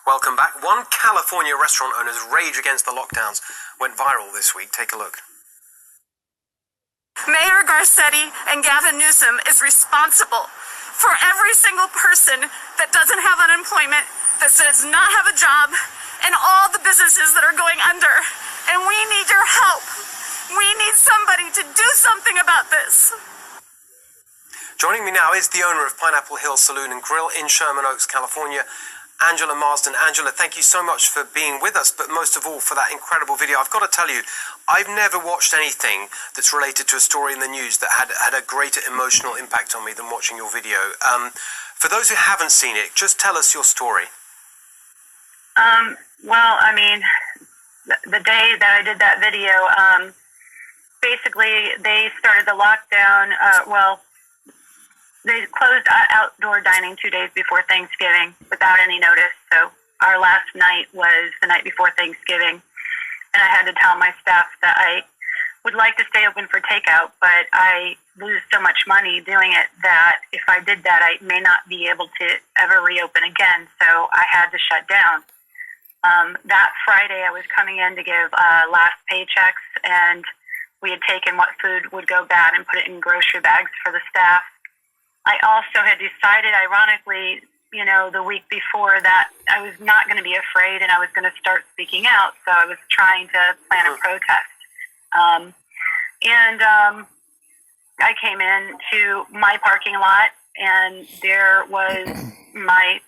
Welcome back. One California restaurant owner's rage against the lockdowns went viral this week. Take a look. Mayor Garcetti and Gavin Newsom is responsible for every single person that doesn't have unemployment, that does not have a job, and all the businesses that are going under. And we need your help. We need somebody to do something about this. Joining me now is the owner of Pineapple Hill Saloon and Grill in Sherman Oaks, California, Angela Marsden. Angela, thank you so much for being with us, but most of all for that incredible video. I've got to tell you, I've never watched anything that's related to a story in the news that had a greater emotional impact on me than watching your video. For those who haven't seen it, just tell us your story. Well, I mean, the day that I did that video, basically they started the lockdown, they closed outdoor dining 2 days before Thanksgiving without any notice. So our last night was the night before Thanksgiving. And I had to tell my staff that I would like to stay open for takeout, but I lose so much money doing it that if I did that, I may not be able to ever reopen again. So I had to shut down. That Friday, I was coming in to give last paychecks, and we had taken what food would go bad and put it in grocery bags for the staff. I also had decided, ironically, the week before that I was not going to be afraid and I was going to start speaking out. So I was trying to plan a protest. I came into my parking lot, and there was when I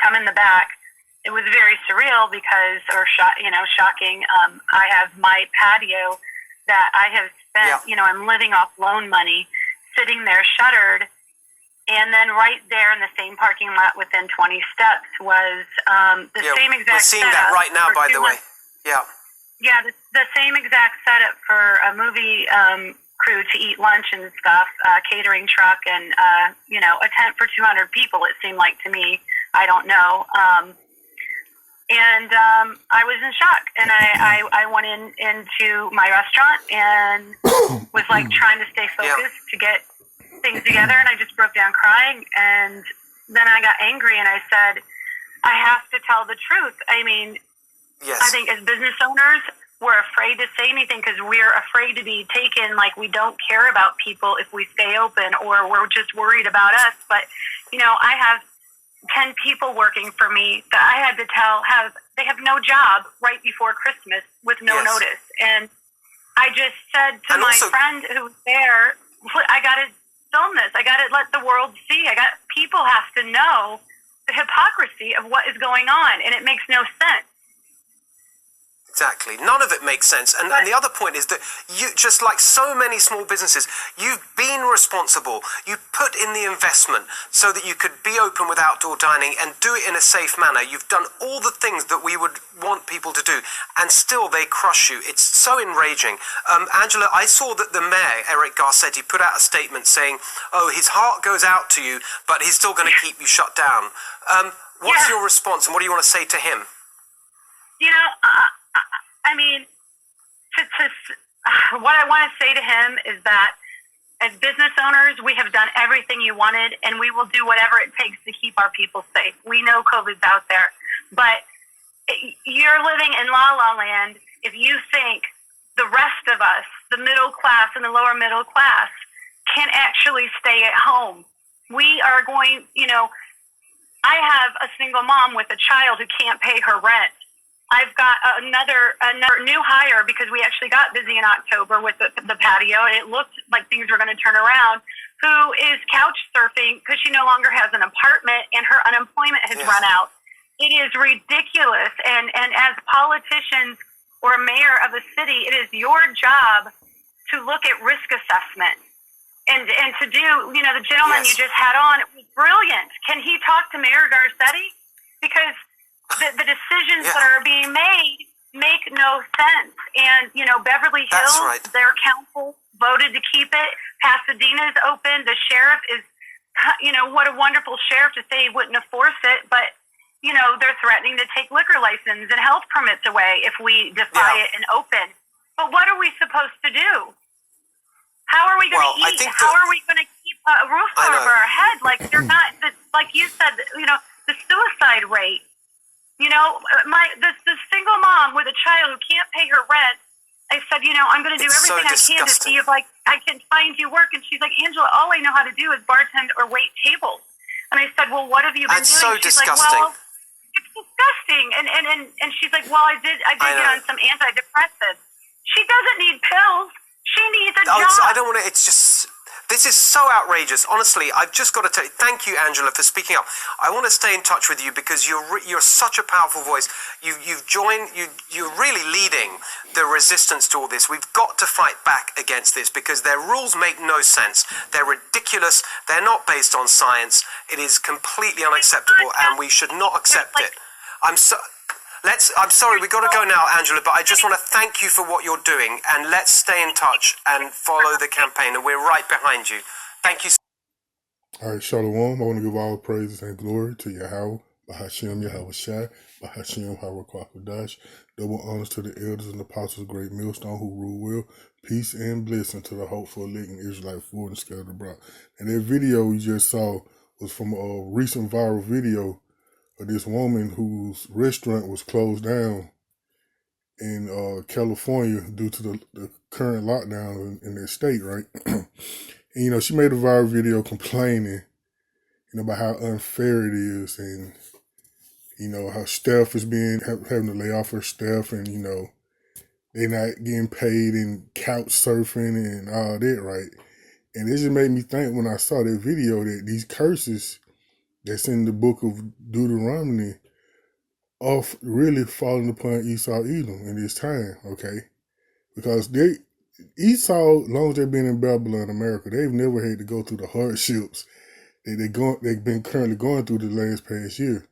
come in the back, it was very surreal because, shocking. I have my patio that I have spent, I'm living off loan money, sitting there shuttered, and then right there in the same parking lot within 20 steps was the same exact setup. We're seeing that right now, by the way. Yeah. Yeah, the same exact setup for a movie crew to eat lunch and stuff, catering truck, and, a tent for 200 people, it seemed like to me. I don't know. I was in shock, and I went into my restaurant and was trying to stay focused to get things together, and I just broke down crying. And then I got angry, and I said, I have to tell the truth. I mean, yes. I think as business owners, we're afraid to say anything because we're afraid to be taken like we don't care about people if we stay open, or we're just worried about us. But, I have 10 people working for me that I had to tell they have no job right before Christmas with no notice. And I just said to my friend who was there, I got to film this. I got to let the world see. People have to know the hypocrisy of what is going on, and it makes no sense. Exactly. None of it makes sense. And the other point is that you, just like so many small businesses, you've been responsible. You put in the investment so that you could be open with outdoor dining and do it in a safe manner. You've done all the things that we would want people to do, and still they crush you. It's so enraging. Angela, I saw that the mayor, Eric Garcetti, put out a statement saying, his heart goes out to you, but he's still going to keep you shut down. What's your response, and what do you want to say to him? I mean, what I want to say to him is that as business owners, we have done everything you wanted, and we will do whatever it takes to keep our people safe. We know COVID's out there, but you're living in la-la land if you think the rest of us, the middle class and the lower middle class, can actually stay at home. We are going, I have a single mom with a child who can't pay her rent. I've got another new hire because we actually got busy in October with the patio, and it looked like things were going to turn around, who is couch surfing because she no longer has an apartment and her unemployment has run out. It is ridiculous. And as politicians or a mayor of a city, it is your job to look at risk assessment and to do, the gentleman you just had on, it was brilliant. Can he talk to Mayor Garcetti? Because the decisions that are being made make no sense. And, Beverly Hills, their council voted to keep it. Pasadena's open. The sheriff is, what a wonderful sheriff to say he wouldn't enforce it. But, they're threatening to take liquor license and health permits away if we defy it and open. But what are we supposed to do? How are we going to eat? How are we going to keep a roof over our head? Like, they're not, like you said, the suicide rate You know, this single mom with a child who can't pay her rent. I said, you know, I'm going to do everything I can to see if I can find you work. And she's like, Angela, all I know how to do is bartend or wait tables. And I said, well, what have you been doing? So she's disgusting. like, well, it's disgusting. And she's like, well, I did get on some antidepressants. She doesn't need pills. She needs a job. I don't want to. It's just. This is so outrageous. Honestly, I've just got to tell you, thank you, Angela, for speaking up. I want to stay in touch with you because you're such a powerful voice. You've joined. You're really leading the resistance to all this. We've got to fight back against this because their rules make no sense. They're ridiculous. They're not based on science. It is completely unacceptable, and we should not accept it. I'm sorry, we've got to go now, Angela, but I just want to thank you for what you're doing, and let's stay in touch and follow the campaign, and we're right behind you. Thank you. All right, Shalom. I want to give all praises and glory to Yahweh, Bahashem Yahweh Shai, Bahashem Hawakwakadash. Double honors to the elders and apostles of Great Millstone who rule well. Peace and blessing to the hopeful elect and Israelite forward and scattered abroad. And that video we just saw was from a recent viral video of this woman whose restaurant was closed down in California due to the current lockdown in their state, right? And, you know, she made a viral video complaining, you know, about how unfair it is and, you know, how staff is having to lay off her staff and, you know, they're not getting paid and couch surfing and all that, right? And it just made me think when I saw that video that these curses that's in the book of Deuteronomy are really falling upon Esau, Edom in this time, okay? Because Esau, as long as they've been in Babylon, America, they've never had to go through the hardships that they've been currently going through the last past year.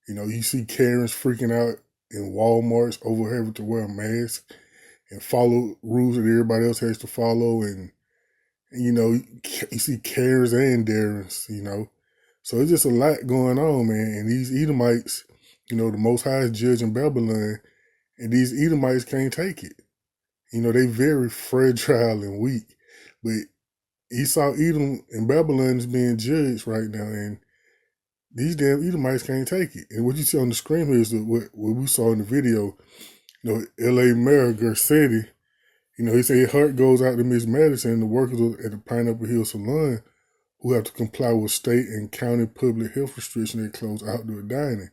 You know, you see Karens freaking out in Walmarts over having to wear a mask and follow rules that everybody else has to follow, and you know, you see Karens and Darrens, you know. So it's just a lot going on, man. And these Edomites, you know, the Most High is judge in Babylon, and these Edomites can't take it. You know, they very fragile and weak. But Esau, Edom, and Babylon is being judged right now, and these damn Edomites can't take it. And what you see on the screen here is what we saw in the video. You know, L.A. Mayor Garcetti, you know, he said his heart goes out to Miss Madison and the workers at the Pineapple Hill Salon who have to comply with state and county public health restrictions that close outdoor dining.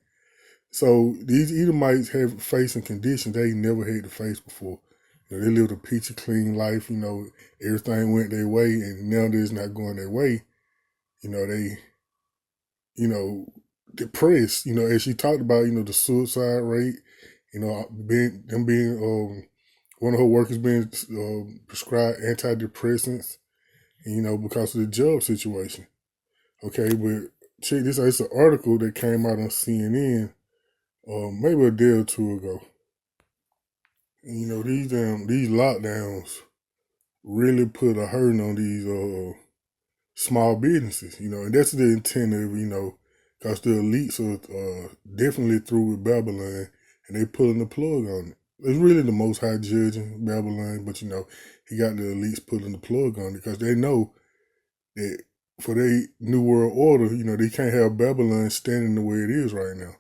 So these Edomites have facing conditions they never had to face before. You know, they lived a peachy clean life, you know, everything went their way, and now that it's not going their way, you know, they, you know, depressed, you know, as she talked about, you know, the suicide rate, you know, one of her workers being prescribed antidepressants, you know, because of the job situation. Okay, but check this out. It's an article that came out on CNN maybe a day or two ago. And, you know, these lockdowns really put a hurting on these small businesses, you know, and that's the intent of, you know, because the elites are definitely through with Babylon and they pulling the plug on it. It's really the Most High judge in Babylon, but, you know, he got the elites pulling the plug on it because they know that for their New World Order, you know, they can't have Babylon standing the way it is right now.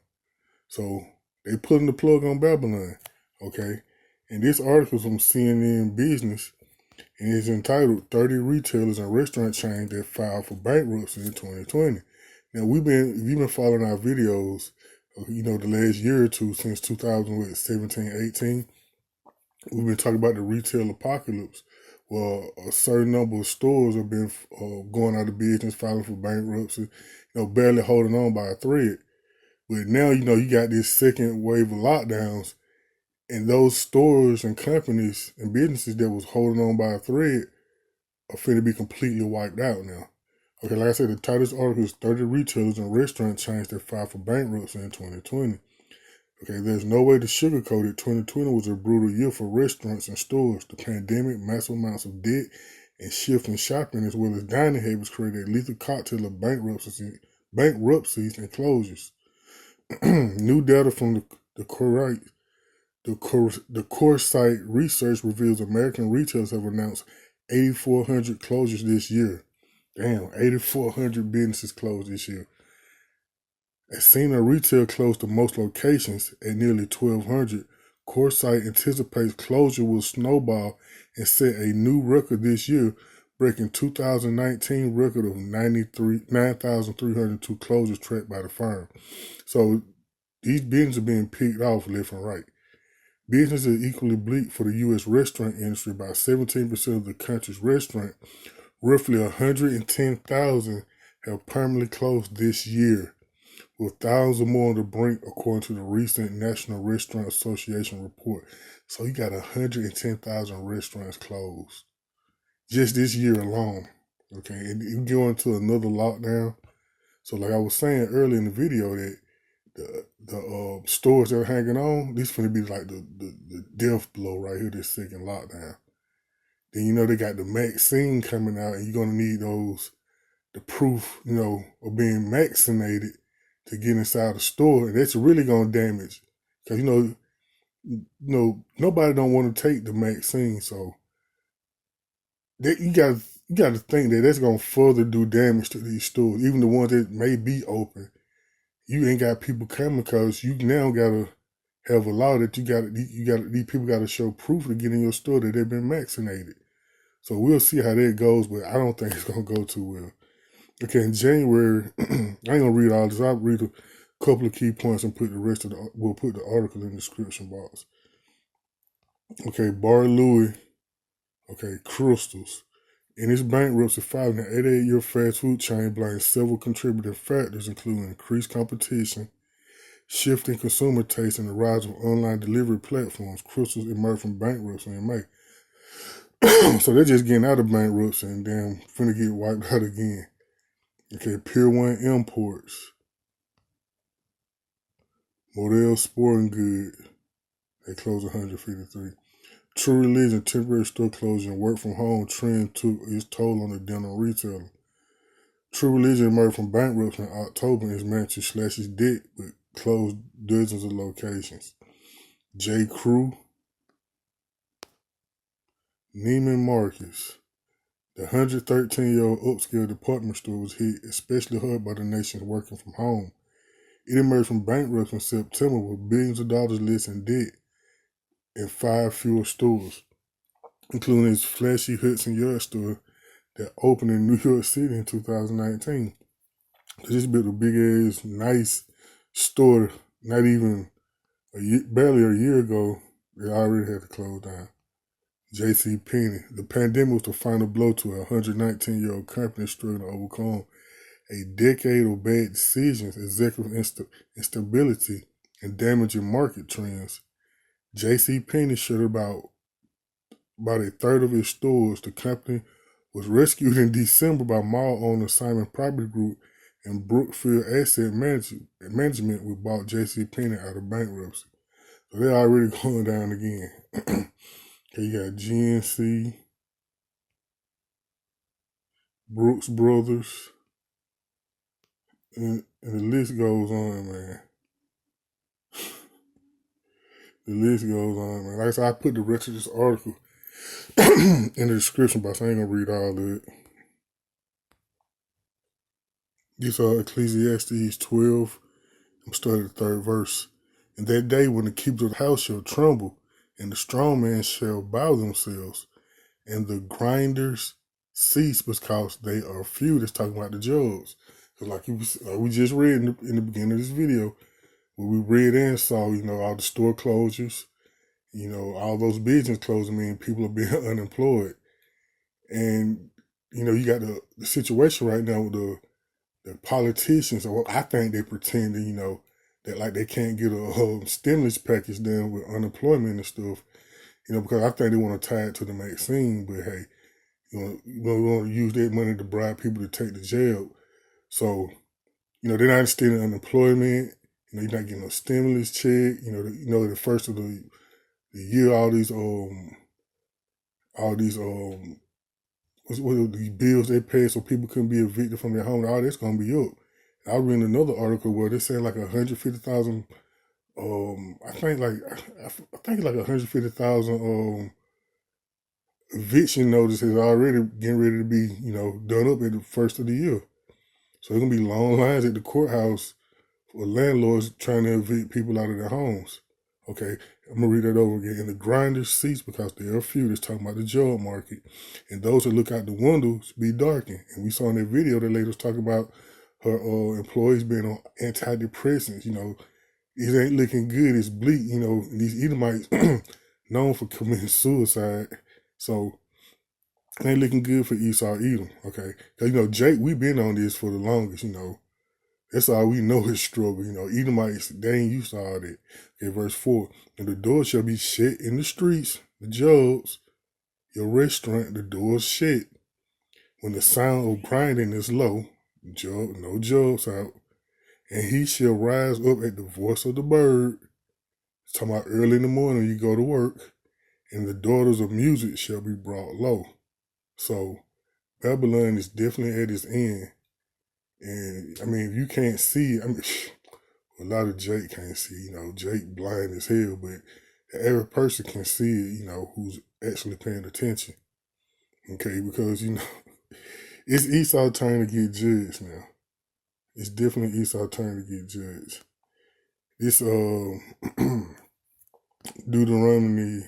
So they pulling the plug on Babylon, okay? And this article is from CNN Business, and it's entitled 30 Retailers and Restaurant Chains That Filed for Bankruptcy in 2020. Now, if you've been following our videos, you know, the last year or two, since 2017, 18, we've been talking about the retail apocalypse. Well, a certain number of stores have been going out of business, filing for bankruptcy, you know, barely holding on by a thread. But now, you know, you got this second wave of lockdowns, and those stores and companies and businesses that was holding on by a thread are finna be completely wiped out now. Okay, like I said, the title of this article is 30 Retailers and Restaurant Chains That Filed for Bankruptcy in 2020. Okay, there's no way to sugarcoat it. 2020 was a brutal year for restaurants and stores. The pandemic, massive amounts of debt, and shift in shopping as well as dining habits created a lethal cocktail of bankruptcies and closures. New data from the Coresight research reveals American retailers have announced 8,400 closures this year. Damn, 8,400 businesses closed this year. As seen in retail closed to most locations at nearly 1,200, Coresight anticipates closure will snowball and set a new record this year, breaking 2019 record of 9,302 closures tracked by the firm. So these businesses are being picked off left and right. Business is equally bleak for the U.S. restaurant industry. About 17% of the country's restaurants, roughly 110,000, have permanently closed this year, with thousands more on the brink, according to the recent National Restaurant Association report. So you got 110,000 restaurants closed just this year alone. Okay, and you go into another lockdown. So like I was saying earlier in the video that the stores that are hanging on, this is going to be like the death blow right here, this second lockdown. Then they got the vaccine coming out, and you're going to need the proof, of being vaccinated to get inside the store, and that's really going to damage. Because, nobody don't want to take the vaccine, so you got to think that that's going to further do damage to these stores, even the ones that may be open. You ain't got people coming because you now got to have a law that these people got to show proof to get in your store that they've been vaccinated. So we'll see how that goes, but I don't think it's going to go too well. Okay, in January, I ain't going to read all this. I'll read a couple of key points and we'll put the article in the description box. Okay, Bar Louie, Crystals. In its bankruptcy filing, the 88-year fast food chain blames several contributing factors, including increased competition, shifting consumer tastes, and the rise of online delivery platforms. Crystals emerged from bankruptcy in May. So they're just getting out of bankruptcy and then finna get wiped out again. Okay, Pier 1 Imports. Model Sporting Goods. They closed 153. True Religion, temporary store closure and work from home trend took its toll on the dental retailer. True Religion emerged from bankruptcy in October and is managed to slash its debt but closed dozens of locations. J. Crew, Neiman Marcus. The 113-year-old upscale department store was hit especially hard by the nation working from home. It emerged from bankruptcy in September with billions of dollars less in debt and 5 fewer stores, including its flashy Hudson Yard store that opened in New York City in 2019. They just built a big-ass, nice store, not even barely a year ago, they already had to close down. J.C. Penney. The pandemic was the final blow to a 119-year-old company struggling to overcome a decade of bad decisions, executive instability, and damaging market trends. J.C. Penney shut about a third of its stores. The company was rescued in December by mall owner Simon Property Group and Brookfield Asset Management, which bought J.C. Penney out of bankruptcy. So they're already going down again. Okay, you got GNC, Brooks Brothers, and the list goes on, man. The list goes on, man. Like I said, I put the rest of this article in the description box. I ain't gonna read all of it. These are Ecclesiastes 12. I'm starting the 3rd verse. In that day when the keepers of the house shall tremble, and the strong man shall bow themselves, and the grinders cease because they are few. That's talking about the judges. Like we just read in the beginning of this video, where we read and saw, all the store closures, all those business closing, mean people are being unemployed. And, you got the situation right now with the politicians, or I think they pretending, that like they can't get a stimulus package done with unemployment and stuff, because I think they want to tie it to the vaccine, but hey, we want to use that money to bribe people to take the jail. So, they're not extending unemployment, you're not getting no stimulus check, the first of the year, all these these bills they pay so people couldn't be evicted from their home, all that's gonna be up. I read another article where they said like 150,000. I think like 150,000 eviction notices already getting ready to be done up at the first of the year. So it's gonna be long lines at the courthouse for landlords trying to evict people out of their homes. Okay, I'm going to read that over again. And the grinders cease because there are few. That's talking about the job market. And those that look out the windows be darkened. And we saw in that video that lady was talking about her employees being on antidepressants. You know, it ain't looking good. It's bleak. You know, these Edomites known for committing suicide. So it ain't looking good for Esau Edom. Okay, because, you know, Jake, we've been on this for the longest, you know. That's all we know is struggle. You know, Edomites, they ain't used to all that. Okay, verse 4. And the doors shall be shut in the streets, the jobs, your restaurant, the doors shut. When the sound of grinding is low, no jobs out. And he shall rise up at the voice of the bird. It's talking about early in the morning you go to work. And the daughters of music shall be brought low. So Babylon is definitely at its end. And I mean, if you can't see, I mean, a lot of Jake can't see, you know, Jake blind as hell, but every person can see it, you know, who's actually paying attention. Okay, because, you know, it's Esau's turn to get judged now. It's definitely Esau's turn to get judged. This Deuteronomy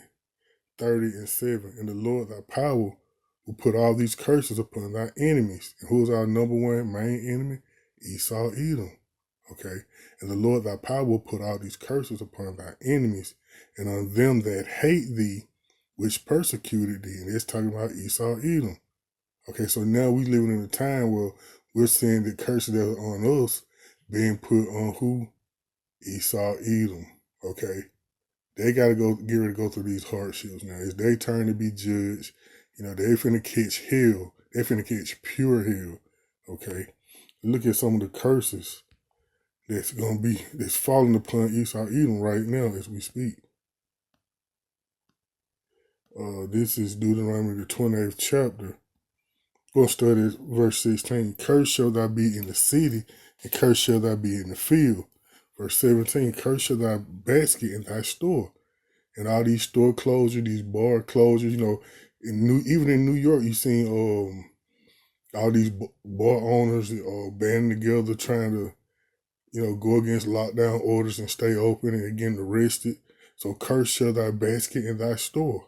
30:7, and the Lord thy power will put all these curses upon thy enemies. And who's our number one main enemy? Esau Edom. Okay. And the Lord thy power will put all these curses upon thy enemies and on them that hate thee, which persecuted thee. And it's talking about Esau Edom. Okay, so now we living in a time where we're seeing the curses that are on us being put on who? Esau Edom. Okay. They got to get ready to go through these hardships now. It's their turn to be judged. You know, they finna catch hell. They finna catch pure hell. Okay. Look at some of the curses that's falling upon Esau Edom right now as we speak. This is Deuteronomy the 28th chapter. We'll start at verse 16. Cursed shall thou be in the city, and cursed shall thou be in the field. Verse 17. Cursed shall thy basket in thy store. And all these store closures, these bar closures, you know, even in New York, you seen all these bar owners banding together trying to, you know, go against lockdown orders and stay open and getting arrested. So cursed shall thy basket in thy store.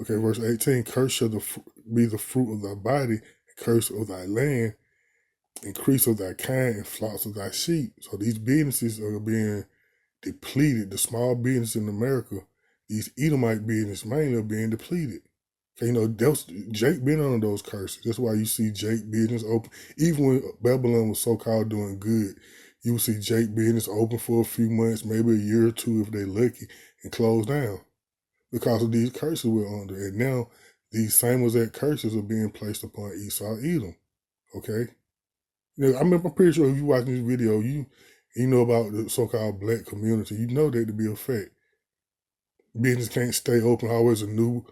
Okay, verse 18, cursed shall be the fruit of thy body, cursed of thy land, increase of thy kind, and flocks of thy sheep. So these businesses are being depleted. The small business in America, these Edomite business mainly are being depleted. Okay, you know, Jake been on those curses. That's why you see Jake business open. Even when Babylon was so-called doing good, you will see Jake business open for a few months, maybe a year or two if they're lucky, and close down because of these curses we're under. And now these same exact curses are being placed upon Esau Edom. Okay? You know, I'm pretty sure if you watching this video, you know about the so-called black community. You know that to be a fact. Business can't stay open. Always a new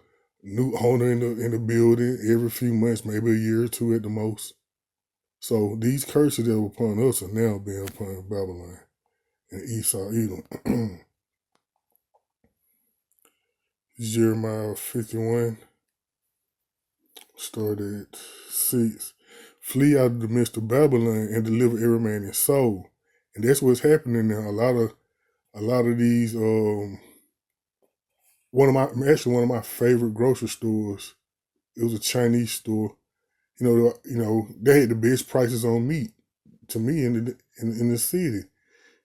owner in the building every few months, maybe a year or two at the most. So these curses that were upon us are now being upon Babylon and Esau Edom. Jeremiah 51, start at 6. Flee out of the midst of Babylon and deliver every man his soul. And that's what's happening now. A lot of these one of my favorite grocery stores, it was a Chinese store. You know, they had the best prices on meat to me in the city.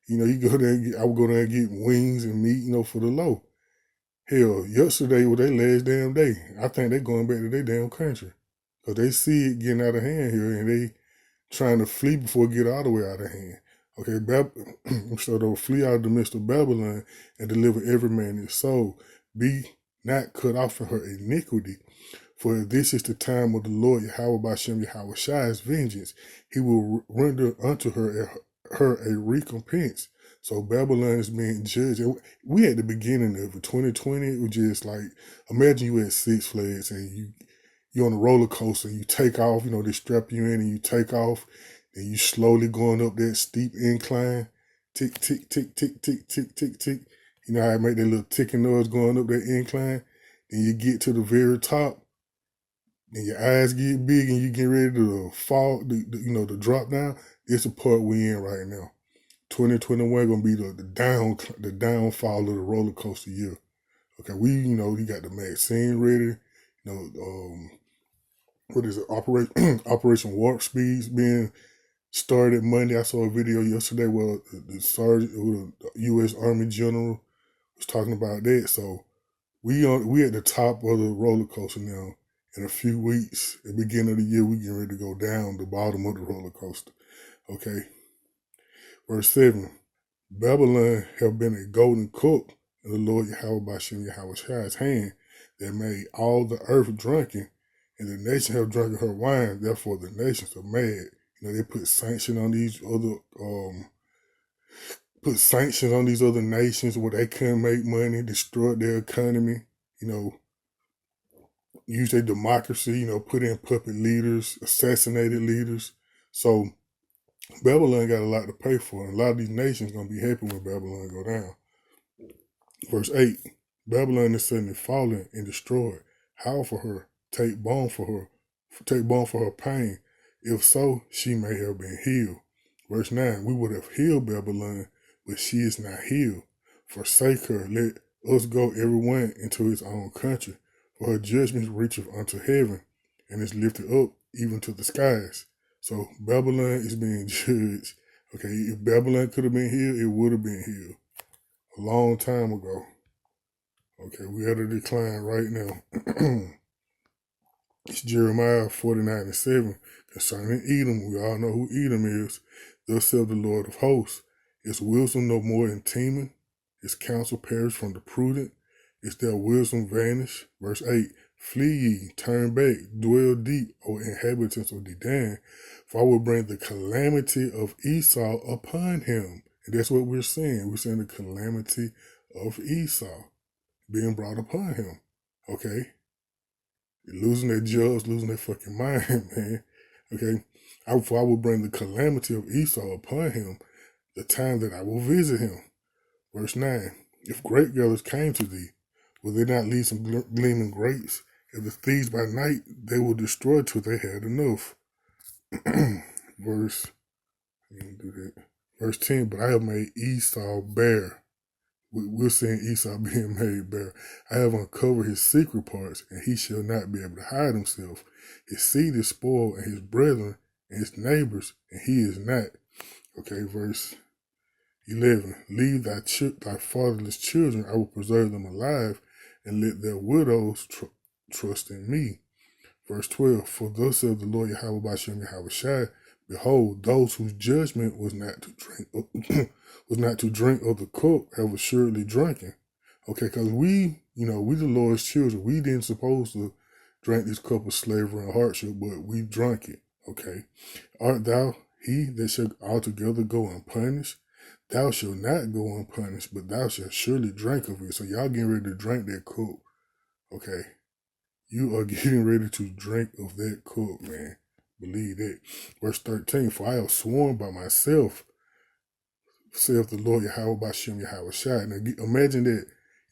You know, you go there I would go there and get wings and meat, you know, for the low. Hell, yesterday was their last damn day. I think they're going back to their damn country. Because they see it getting out of hand here and they trying to flee before it get all the way out of hand. Okay, so they'll flee out of the midst of Babylon and deliver every man his soul. Be not cut off from her iniquity. For this is the time of the Lord Yahweh Bashem Yahweh Shai's vengeance. He will render unto her a recompense. So Babylon is being judged. We at the beginning of 2020, it was just like, imagine you at Six Flags and you're on a roller coaster and you take off, you know, they strap you in and you take off and you slowly going up that steep incline. Tick, tick, tick, tick, tick, tick, tick, tick. You know how I make that little ticking noise going up that incline? Then you get to the very top and your eyes get big and you get ready to fall, the drop down. It's the part we in right now. 2021 gonna be the downfall of the roller coaster year. Okay, you got the vaccine ready. What is it? Operation Warp Speed's being started Monday. I saw a video yesterday where the sergeant, the U.S. Army general, was talking about that. So we at the top of the roller coaster now. In a few weeks, at the beginning of the year, we getting ready to go down the bottom of the roller coaster. Okay. Verse 7. Babylon have been a golden cup in the Lord Yahweh Bashem Yahweh Shai's hand that made all the earth drunken, and the nation have drunken her wine. Therefore, the nations are mad. They put sanctions on these other nations where they couldn't make money, destroyed their economy. Use their democracy. Put in puppet leaders, assassinated leaders. So Babylon got a lot to pay for, and a lot of these nations gonna be happy when Babylon go down. Verse 8, Babylon is suddenly fallen and destroyed. Howl for her, take balm for her pain. If so, she may have been healed. Verse 9, we would have healed Babylon, but she is not healed. Forsake her, let us go everyone into his own country. For her judgment reacheth unto heaven, and is lifted up even to the skies. So Babylon is being judged. Okay, if Babylon could have been healed, it would have been healed a long time ago. Okay, we at a decline right now. It's Jeremiah 49:7 concerning Edom. We all know who Edom is. Thus saith the Lord of hosts, is wisdom no more in Teman? Is counsel perished from the prudent? Is their wisdom vanished? Verse 8, flee ye, turn back, dwell deep, O inhabitants of Dedan, for I will bring the calamity of Esau upon him. And that's what we're seeing. We're seeing the calamity of Esau being brought upon him. Okay? Losing their jobs, losing their fucking mind, man. Okay? For I will bring the calamity of Esau upon him, the time that I will visit him. Verse 9, if grape gatherers came to thee, will they not leave some gleaming grapes? If the thieves by night, they will destroy till they had enough. Verse 10, but I have made Esau bare. We're seeing Esau being made bare. I have uncovered his secret parts, and he shall not be able to hide himself. His seed is spoiled, and his brethren, and his neighbors, and he is not. Okay, verse 11, leave thy fatherless children, I will preserve them alive, and let their widows trust in me. Verse 12, for thus saith the Lord Yahweh Bashem Yahweh Shai, behold, those whose judgment was not to drink of the cup have assuredly drunken. Okay, because we the Lord's children, we didn't supposed to drink this cup of slavery and hardship, but we drunk it. Okay, art thou he that shall altogether go unpunished? Thou shalt not go unpunished, but thou shalt surely drink of it. So y'all getting ready to drink that cup. Okay. You are getting ready to drink of that cup, man. Believe that. Verse 13, for I have sworn by myself, saith the Lord Yahweh Bashem Yahweh Shai. Now imagine that.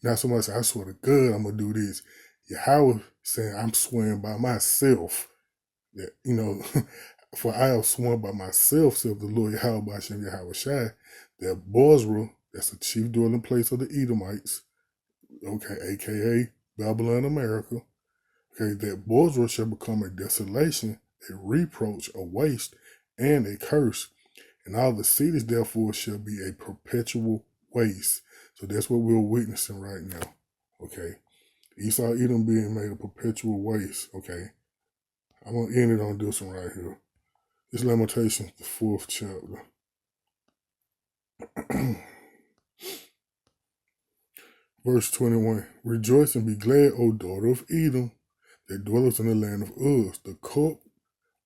Not so much, I swear to God, I'm going to do this. Yahweh saying, I'm swearing by myself. That, for I have sworn by myself, saith the Lord Yahweh Bashem Yahweh Shai, that Bozrah, that's the chief dwelling place of the Edomites, okay, aka Babylon, America, okay, that Bozrah shall become a desolation, a reproach, a waste, and a curse, and all the cities therefore shall be a perpetual waste. So that's what we're witnessing right now, okay. Esau, Edom being made a perpetual waste, okay. I'm going to end it on this one right here. This Lamentations, the 4th chapter. Verse 21, rejoice and be glad, O daughter of Edom, that dwelleth in the land of Uz. The cup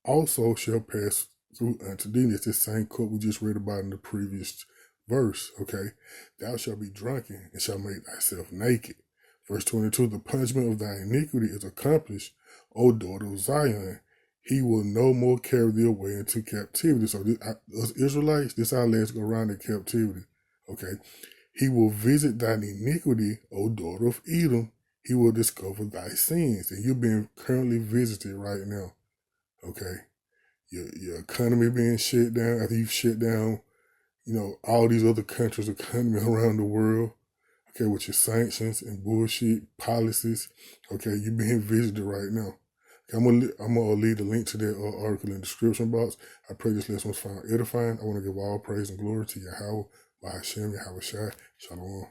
also shall pass through unto thee. It's the same cup we just read about in the previous verse, okay? Thou shalt be drunken and shalt make thyself naked. Verse 22, the punishment of thy iniquity is accomplished, O daughter of Zion. He will no more carry thee away into captivity. So us Israelites, this our last go around in captivity, okay? He will visit thine iniquity, O daughter of Edom. He will discover thy sins. And you're being currently visited right now, okay? Your economy being shut down after you've shut down, all these other countries are coming around the world, okay, with your sanctions and bullshit policies. Okay, you're being visited right now. Okay, I'm gonna leave the link to that article in the description box. I pray this lesson was found edifying. I want to give all praise and glory to Yahweh, by Hashem, Yahweh Shai. Shalom.